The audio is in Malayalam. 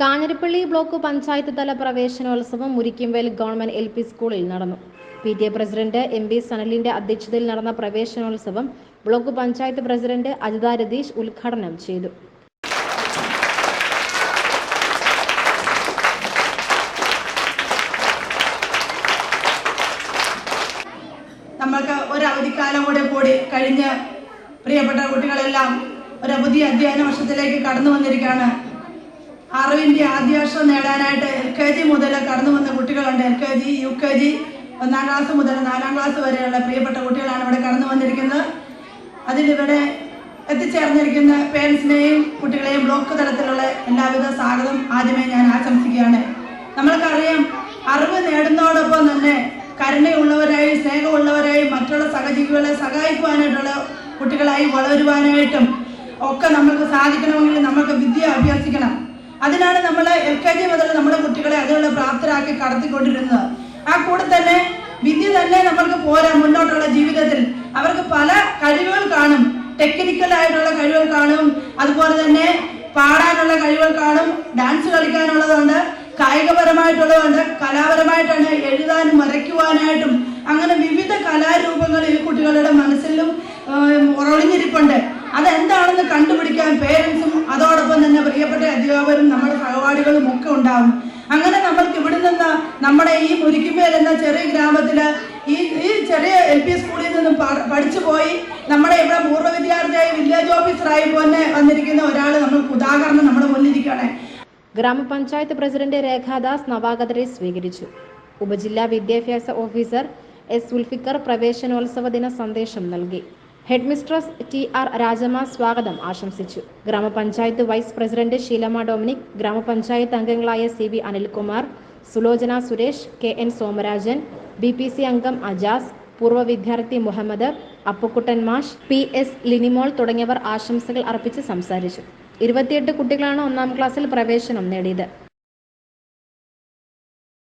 കാഞ്ഞിരപ്പള്ളി ബ്ലോക്ക് പഞ്ചായത്ത് തല പ്രവേശനോത്സവം മുരിക്കുംവേൽ ഗവൺമെന്റ് LP സ്കൂളിൽ നടന്നു. PTA പ്രസിഡന്റ് MB സനലിന്റെ അധ്യക്ഷതയിൽ നടന്ന പ്രവേശനോത്സവം ബ്ലോക്ക് പഞ്ചായത്ത് പ്രസിഡന്റ് അജിത രതീഷ് ഉദ്ഘാടനം ചെയ്തു. നമ്മൾക്ക് ഒരു അവധിക്കാലം കൂടി കഴിഞ്ഞ് പ്രിയപ്പെട്ട കുട്ടികളെല്ലാം ഒരു പുതിയ അധ്യയന വർഷത്തിലേക്ക് കടന്നു വന്നിരിക്കുകയാണ്. അറിവിൻ്റെ ആദ്യവർഷം നേടാനായിട്ട് LKG മുതൽ കടന്നു വന്ന കുട്ടികളുണ്ട്. LKG, UKG, 1ാം ക്ലാസ് മുതൽ 4ാം ക്ലാസ് വരെയുള്ള പ്രിയപ്പെട്ട കുട്ടികളാണ് ഇവിടെ കടന്നു വന്നിരിക്കുന്നത്. അതിലിവിടെ എത്തിച്ചേർന്നിരിക്കുന്ന പേരൻസിനെയും കുട്ടികളെയും ബ്ലോക്ക് തലത്തിലുള്ള എല്ലാവിധ സ്വാഗതം ആദ്യമേ ഞാൻ ആശംസിക്കുകയാണ്. നമ്മൾക്കറിയാം, അറിവ് നേടുന്നതോടൊപ്പം തന്നെ കരുണയുള്ളവരായി, സ്നേഹമുള്ളവരായി, മറ്റുള്ള സഹജീവികളെ സഹായിക്കുവാനായിട്ടുള്ള കുട്ടികളായി വളരുവാനായിട്ടും ഒക്കെ നമുക്ക് സാധിക്കണമെങ്കിൽ നമുക്ക് വിദ്യ അഭ്യസിക്കണം. അതിനാണ് നമ്മൾ LKG മുതൽ നമ്മുടെ കുട്ടികളെ അതിനുള്ള പ്രാപ്തരാക്കി കടത്തിക്കൊണ്ടിരുന്നത്. ആ കൂടെ തന്നെ വിദ്യ തന്നെ നമ്മൾക്ക് പോരാ. മുന്നോട്ടുള്ള ജീവിതത്തിൽ അവർക്ക് പല കഴിവുകൾ കാണും. ടെക്നിക്കലായിട്ടുള്ള കഴിവുകൾ കാണും, അതുപോലെ തന്നെ പാടാനുള്ള കഴിവുകൾ കാണും, ഡാൻസ് കളിക്കാനുള്ളതുണ്ട്, കായികപരമായിട്ടുള്ളതുണ്ട്, കലാപരമായിട്ടാണ് എഴുതാനും വരയ്ക്കുവാനായിട്ടും അങ്ങനെ വിവിധ കലാരൂപങ്ങൾ ഈ കുട്ടികളുടെ മനസ്സിലും ഒളിഞ്ഞിരിപ്പുണ്ട്. അതെന്താണെന്ന് കണ്ടുപിടിക്കാൻ പേരൻസും അതോടൊപ്പം തന്നെ പ്രിയപ്പെട്ട അധ്യാപകരും നമ്മുടെ സഹപാഠികളും ഒക്കെ ഉണ്ടാവും. അങ്ങനെ നമ്മൾക്ക് ഇവിടെ നിന്ന് നമ്മുടെ ഈ മുരിക്കുംവേൽ എന്ന ചെറിയ ഗ്രാമത്തിൽ ഈ ചെറിയ LP സ്കൂളിൽ നിന്നും പഠിച്ചു പോയി നമ്മുടെ ഇവിടെ പൂർവ്വ വിദ്യാർത്ഥിയായി വില്ലേജ് ഓഫീസറായി തന്നെ വന്നിരിക്കുന്ന ഒരാൾ നമ്മൾക്ക് ഉദാഹരണം നമ്മുടെ മുന്നിലിരിക്കുകയാണ്. ഗ്രാമപഞ്ചായത്ത് പ്രസിഡന്റ് രേഖാദാസ് നവാഗതരെ സ്വീകരിച്ചു. ഉപജില്ലാ വിദ്യാഭ്യാസ ഓഫീസർ S. സുൽഫിക്കർ പ്രവേശനോത്സവ ദിന സന്ദേശം നൽകി. ഹെഡ് മിസ്ട്രസ് TR രാജമ്മ സ്വാഗതം ആശംസിച്ചു. ഗ്രാമപഞ്ചായത്ത് വൈസ് പ്രസിഡന്റ് ഷീലമ്മ ഡൊമിനിക്, ഗ്രാമപഞ്ചായത്ത് അംഗങ്ങളായ CB Anilkumar, Sulochana Suresh, KN Somarajan, BPC അംഗം അജാസ്, പൂർവ്വ വിദ്യാർത്ഥി മുഹമ്മദ്, അപ്പുക്കുട്ടൻ മാഷ്, PS ലിനിമോൾ തുടങ്ങിയവർ ആശംസകൾ അർപ്പിച്ച് സംസാരിച്ചു. 28 കുട്ടികളാണ് 1ാം ക്ലാസ്സിൽ പ്രവേശനം നേടിയത്.